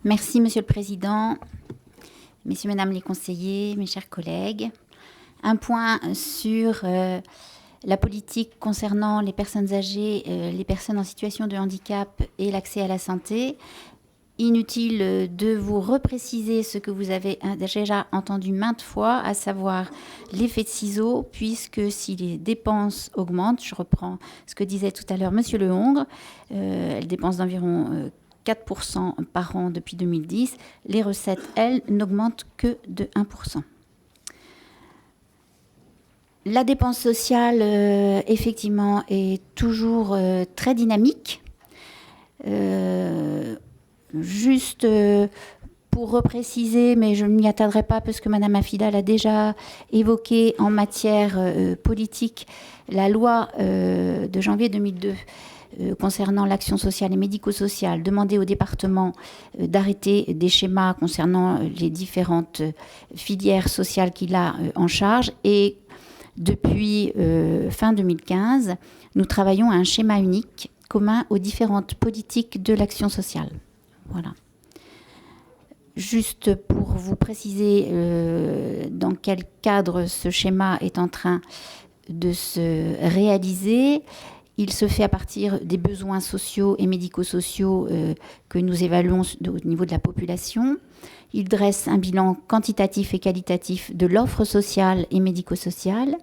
Merci, Monsieur le Président, Messieurs, Mesdames les conseillers, mes chers collègues. Un point sur la politique concernant les personnes âgées, les personnes en situation de handicap et l'accès à la santé. Inutile de vous repréciser ce que vous avez déjà entendu maintes fois, à savoir l'effet de ciseau, puisque si les dépenses augmentent, je reprends ce que disait tout à l'heure Monsieur Le Hongre, elles dépensent d'environ 4% par an depuis 2010, les recettes, elles, n'augmentent que de 1%. La dépense sociale, effectivement, est toujours très dynamique. Juste pour repréciser, mais je ne m'y attarderai pas parce que Madame Afida l'a déjà évoqué en matière politique, la loi de janvier 2002 concernant l'action sociale et médico-sociale demandait au département d'arrêter des schémas concernant les différentes filières sociales qu'il a en charge. Et depuis fin 2015, nous travaillons à un schéma unique commun aux différentes politiques de l'action sociale. Voilà. Juste pour vous préciser dans quel cadre ce schéma est en train de se réaliser, il se fait à partir des besoins sociaux et médico-sociaux que nous évaluons au niveau de la population. Il dresse un bilan quantitatif et qualitatif de l'offre sociale et médico-sociale.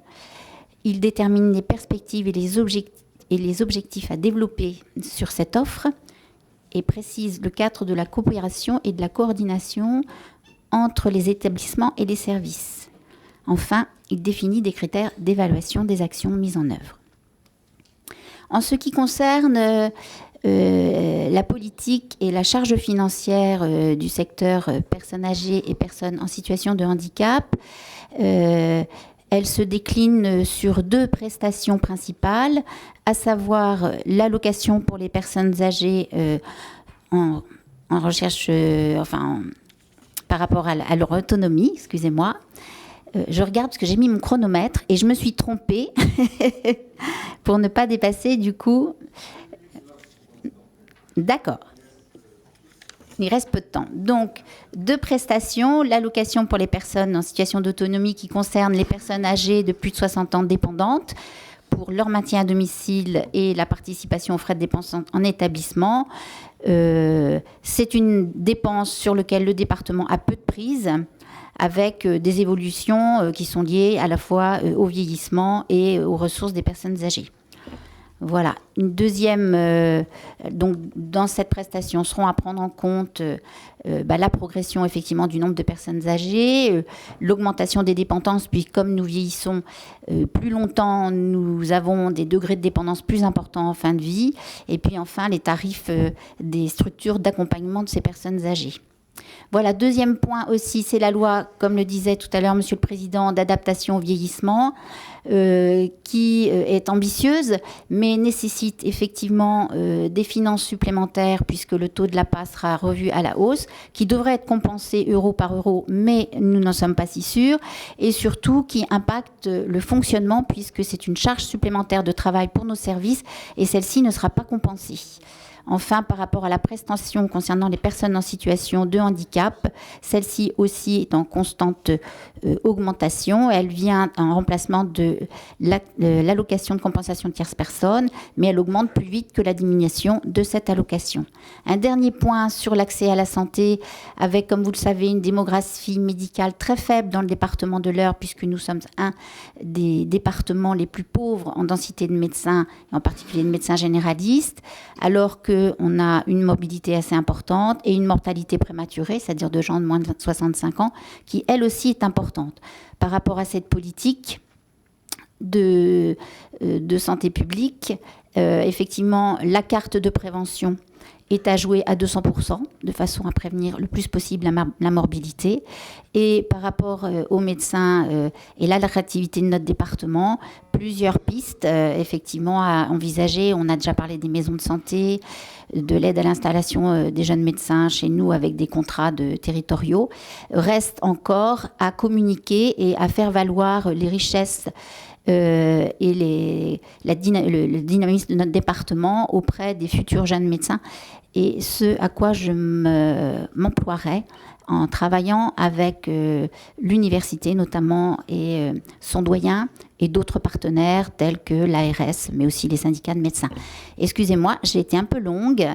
Il détermine les perspectives et les objectifs à développer sur cette offre et précise le cadre de la coopération et de la coordination entre les établissements et les services. Enfin, il définit des critères d'évaluation des actions mises en œuvre. En ce qui concerne la politique et la charge financière du secteur personnes âgées et personnes en situation de handicap, elle se décline sur deux prestations principales, à savoir l'allocation pour les personnes âgées en recherche, par rapport à leur autonomie, excusez-moi. Je regarde parce que j'ai mis mon chronomètre et je me suis trompée pour ne pas dépasser du coup. D'accord. Il reste peu de temps. Donc, deux prestations, l'allocation pour les personnes en situation d'autonomie qui concerne les personnes âgées de plus de 60 ans dépendantes pour leur maintien à domicile et la participation aux frais de dépenses en établissement. C'est une dépense sur laquelle le département a peu de prise, avec des évolutions qui sont liées à la fois au vieillissement et aux ressources des personnes âgées. Voilà. Une deuxième, donc dans cette prestation, seront à prendre en compte la progression effectivement du nombre de personnes âgées, l'augmentation des dépendances, puis comme nous vieillissons plus longtemps, nous avons des degrés de dépendance plus importants en fin de vie, et puis enfin les tarifs des structures d'accompagnement de ces personnes âgées. Voilà, deuxième point aussi, c'est la loi, comme le disait tout à l'heure Monsieur le Président, d'adaptation au vieillissement, qui est ambitieuse, mais nécessite effectivement des finances supplémentaires, puisque le taux de l'APA sera revu à la hausse, qui devrait être compensé euro par euro, mais nous n'en sommes pas si sûrs, et surtout qui impacte le fonctionnement, puisque c'est une charge supplémentaire de travail pour nos services, et celle-ci ne sera pas compensée. Enfin, par rapport à la prestation concernant les personnes en situation de handicap, celle-ci aussi est en constante augmentation. Elle vient en remplacement de l'allocation de compensation de tierces personnes, mais elle augmente plus vite que la diminution de cette allocation. Un dernier point sur l'accès à la santé, avec, comme vous le savez, une démographie médicale très faible dans le département de l'Eure, puisque nous sommes un des départements les plus pauvres en densité de médecins, et en particulier de médecins généralistes, alors qu'on a une morbidité assez importante et une mortalité prématurée, c'est-à-dire de gens de moins de 65 ans, qui elle aussi est importante. Par rapport à cette politique de santé publique, effectivement, la carte de prévention est à jouer à 200%, de façon à prévenir le plus possible la morbidité. Et par rapport aux médecins et l'attractivité de notre département, plusieurs pistes effectivement à envisager. On a déjà parlé des maisons de santé, de l'aide à l'installation des jeunes médecins chez nous avec des contrats territoriaux. Reste encore à communiquer et à faire valoir les richesses et le dynamisme de notre département auprès des futurs jeunes médecins. Et ce à quoi je m'emploierai en travaillant avec l'université notamment et son doyen et d'autres partenaires tels que l'ARS, mais aussi les syndicats de médecins. Excusez-moi, j'ai été un peu longue.